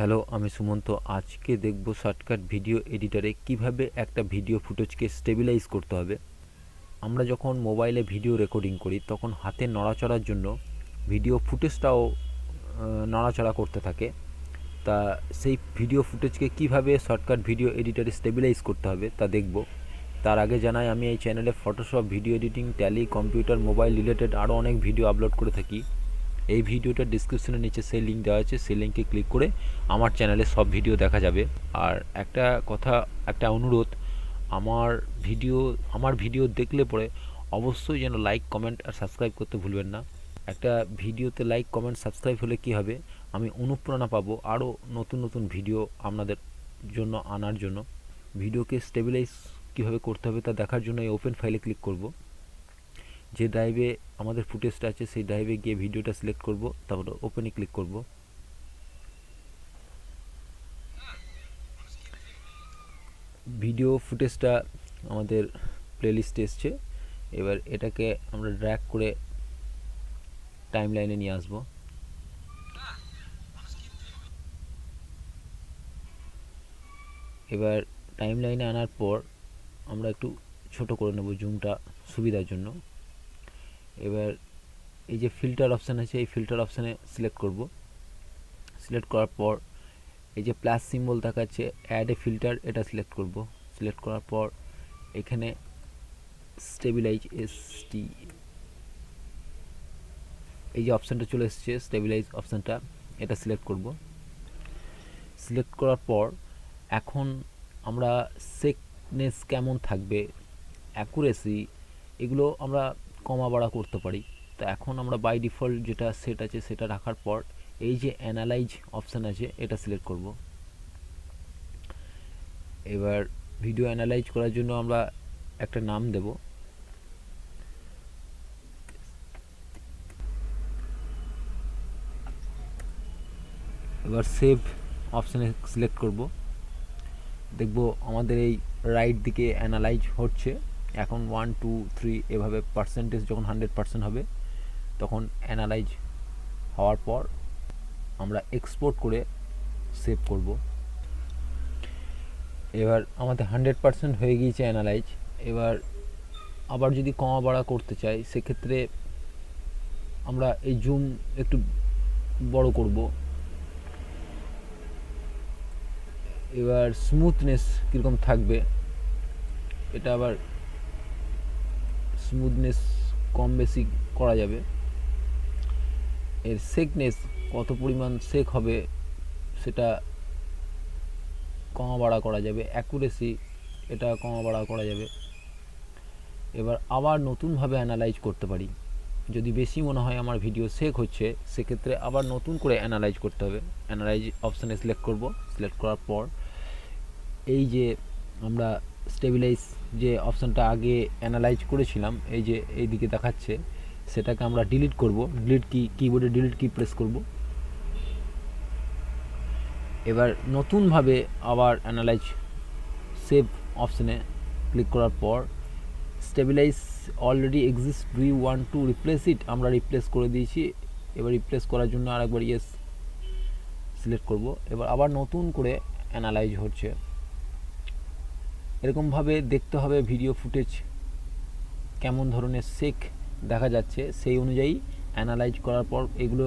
Hello, আমি সুমন্ত। আজকে দেখব শর্টকাট ভিডিও এডিটরে কিভাবে একটা ভিডিও ফুটেজকে স্টেবিলাইজ করতে হবে। আমরা যখন মোবাইলে ভিডিও রেকর্ডিং করি তখন হাতের নড়াচড়ার জন্য ভিডিও ফুটেজটাও নড়াচড়া করতে থাকে। তা সেই ভিডিও ফুটেজকে কিভাবে শর্টকাট ভিডিও এডিটরে স্টেবিলাইজ করতে হবে তা দেখব। তার আগে জানাই, আমি এই চ্যানেলে Photoshop, video editing, tally, computer, mobile related আরও অনেক ভিডিও আপলোড করে থাকি। এই ভিডিওটার ডিসক্রিপশনের নিচে সেই লিঙ্ক দেওয়া আছে, সেই লিঙ্কে ক্লিক করে আমার চ্যানেলে সব ভিডিও দেখা যাবে। আর একটা অনুরোধ, আমার ভিডিও দেখলে পরে অবশ্যই যেন লাইক, কমেন্ট আর সাবস্ক্রাইব করতে ভুলবেন না। একটা ভিডিওতে লাইক, কমেন্ট, সাবস্ক্রাইব হলে কি হবে, আমি অনুপ্রেরণা পাবো আরও নতুন নতুন ভিডিও আপনাদের জন্য আনার জন্য। ভিডিওকে স্টেবিলাইজ কীভাবে করতে হবে তা দেখার জন্য এই ওপেন ফাইলে ক্লিক করব। যে ড্রাইভে আমাদের ফুটেজটা আছে সেই ড্রাইভে গিয়ে ভিডিওটা সিলেক্ট করব, তারপর ওপেনে ক্লিক করব। ভিডিও ফুটেজটা আমাদের প্লেলিস্টে এসছে। এবার এটাকে আমরা ড্র্যাগ করে টাইমলাইনে নিয়ে আসব। এবার টাইমলাইনে আনার পর আমরা একটু ছোট করে নেব জুমটা সুবিধার জন্য। এবার এই যে ফিল্টার অপশান আছে, এই ফিল্টার অপশানে সিলেক্ট করব। সিলেক্ট করার পর এই যে প্লাস সিম্বল দেখাচ্ছে, অ্যাড এ ফিল্টার, এটা সিলেক্ট করব। সিলেক্ট করার পর এখানে স্টেবিলাইজ এই যে অপশানটা চলে এসছে, স্টেবিলাইজ অপশানটা, এটা সিলেক্ট করব। সিলেক্ট করার পর এখন আমরা সেকনেস কেমন থাকবে, অ্যাকুরেসি, এগুলো আমরা কমা বাড়া করতে পারি। তো এখন আমরা বাই ডিফল্ট যেটা সেট আছে সেটা রাখার পর এই যে অ্যানালাইজ অপশান আছে এটা সিলেক্ট করব। এবার ভিডিও অ্যানালাইজ করার জন্য আমরা একটা নাম দেব। এবার সেভ অপশানে সিলেক্ট করব। দেখব আমাদের এই রাইট দিকে অ্যানালাইজ হচ্ছে। এখন 1, 2, 3 এভাবে পার্সেন্টেজ যখন 100% হবে তখন অ্যানালাইজ হওয়ার পর আমরা এক্সপোর্ট করে সেভ করব। এবার আমাদের 100% হয়ে গিয়েছে অ্যানালাইজ। এবার আবার যদি কমা বাড়া করতে চাই সেক্ষেত্রে আমরা এই জুম একটু বড় করব। এবার স্মুথনেস কীরকম থাকবে, এটা আবার স্মুথনেস কম বেশি করা যাবে। এর সেকনেস কত পরিমাণ সেক হবে সেটা কমা বাড়া করা যাবে। অ্যাকুরেসি এটা কমা বাড়া করা যাবে। এবার আবার নতুনভাবে অ্যানালাইজ করতে পারি। যদি বেশি মনে হয় আমার ভিডিও সেক হচ্ছে সেক্ষেত্রে আবার নতুন করে অ্যানালাইজ করতে হবে। অ্যানালাইজ অপশানে সিলেক্ট করব। সিলেক্ট করার পর এই যে আমরা স্টেবিলাইজ যে অপশানটা আগে অ্যানালাইজ করেছিলাম এই যে এই দিকে দেখাচ্ছে, সেটাকে আমরা ডিলিট করব। ডিলিট কিবোর্ডে ডিলিট কি প্রেস করব। এবার নতুনভাবে আবার অ্যানালাইজ সেভ অপশানে ক্লিক করার পর stabilize already exist, do you want to replace it, আমরা রিপ্লেস করে দিয়েছি। এবার রিপ্লেস করার জন্য আরেকবার ইয়েস সিলেক্ট করব। এবার আবার নতুন করে অ্যানালাইজ হচ্ছে। এরকমভাবে দেখতে হবে ভিডিও ফুটেজ কেমন ধরনের সেক দেখা যাচ্ছে, সেই অনুযায়ী অ্যানালাইজ করার পর এগুলো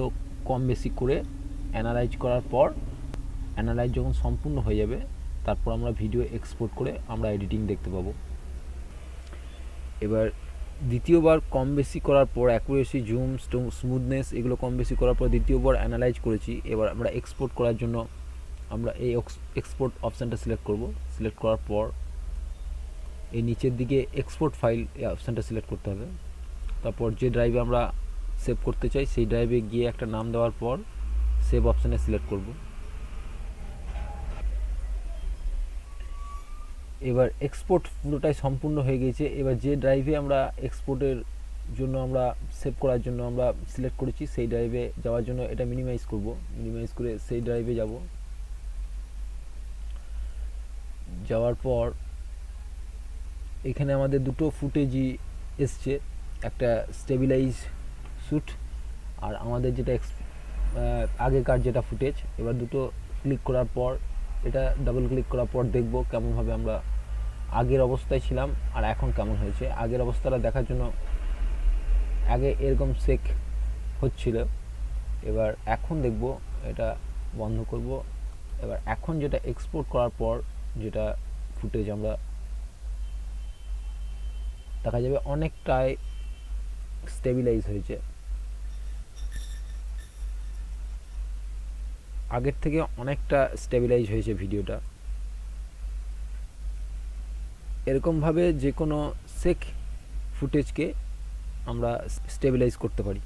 কম বেশি করে অ্যানালাইজ করার পর অ্যানালাইজ যখন সম্পূর্ণ হয়ে যাবে তারপর আমরা ভিডিও এক্সপোর্ট করে আমরা এডিটিং দেখতে পাবো। এবার দ্বিতীয়বার কম বেশি করার পর অ্যাকুরেসি, জুম, স্মুথনেস এগুলো কম বেশি করার পর দ্বিতীয়বার অ্যানালাইজ করেছি। এবার আমরা এক্সপোর্ট করার জন্য আমরা এই এক্সপোর্ট অপশানটা সিলেক্ট করব। সিলেক্ট করার পর এই নিচের দিকে এক্সপোর্ট ফাইল এই অপশানটা সিলেক্ট করতে হবে। তারপর যে ড্রাইভে আমরা সেভ করতে চাই সেই ড্রাইভে গিয়ে একটা নাম দেওয়ার পর সেভ অপশানে সিলেক্ট করব। এবার এক্সপোর্ট পুরোটাই সম্পূর্ণ হয়ে গেছে। এবার যে ড্রাইভে আমরা এক্সপোর্টের জন্য আমরা সেভ করার জন্য আমরা সিলেক্ট করেছি সেই ড্রাইভে যাওয়ার জন্য এটা মিনিমাইজ করব। মিনিমাইজ করে সেই ড্রাইভে যাব। যাওয়ার পর এখানে আমাদের দুটো ফুটেজই এসছে, একটা স্টেবিলাইজ শ্যুট আর আমাদের যেটা আগেকার যেটা ফুটেজ। এবার দুটো ক্লিক করার পর এটা ডাবল ক্লিক করার পর দেখব কেমনভাবে আমরা আগের অবস্থায় ছিলাম আর এখন কেমন হয়েছে। আগের অবস্থাটা দেখার জন্য আগে এরকম চেক হচ্ছিল, এবার এখন দেখব এটা বন্ধ করব। এবার এখন যেটা এক্সপোর্ট করার পর যেটা ফুটেজ আমরা দেখা যাবে অনেকটাই স্টেবিলাইজ হয়েছে, আগের থেকে অনেকটা স্টেবিলাইজ হয়েছে ভিডিওটা। এরকমভাবে যে কোনো সেক ফুটেজকে আমরা স্টেবিলাইজ করতে পারি।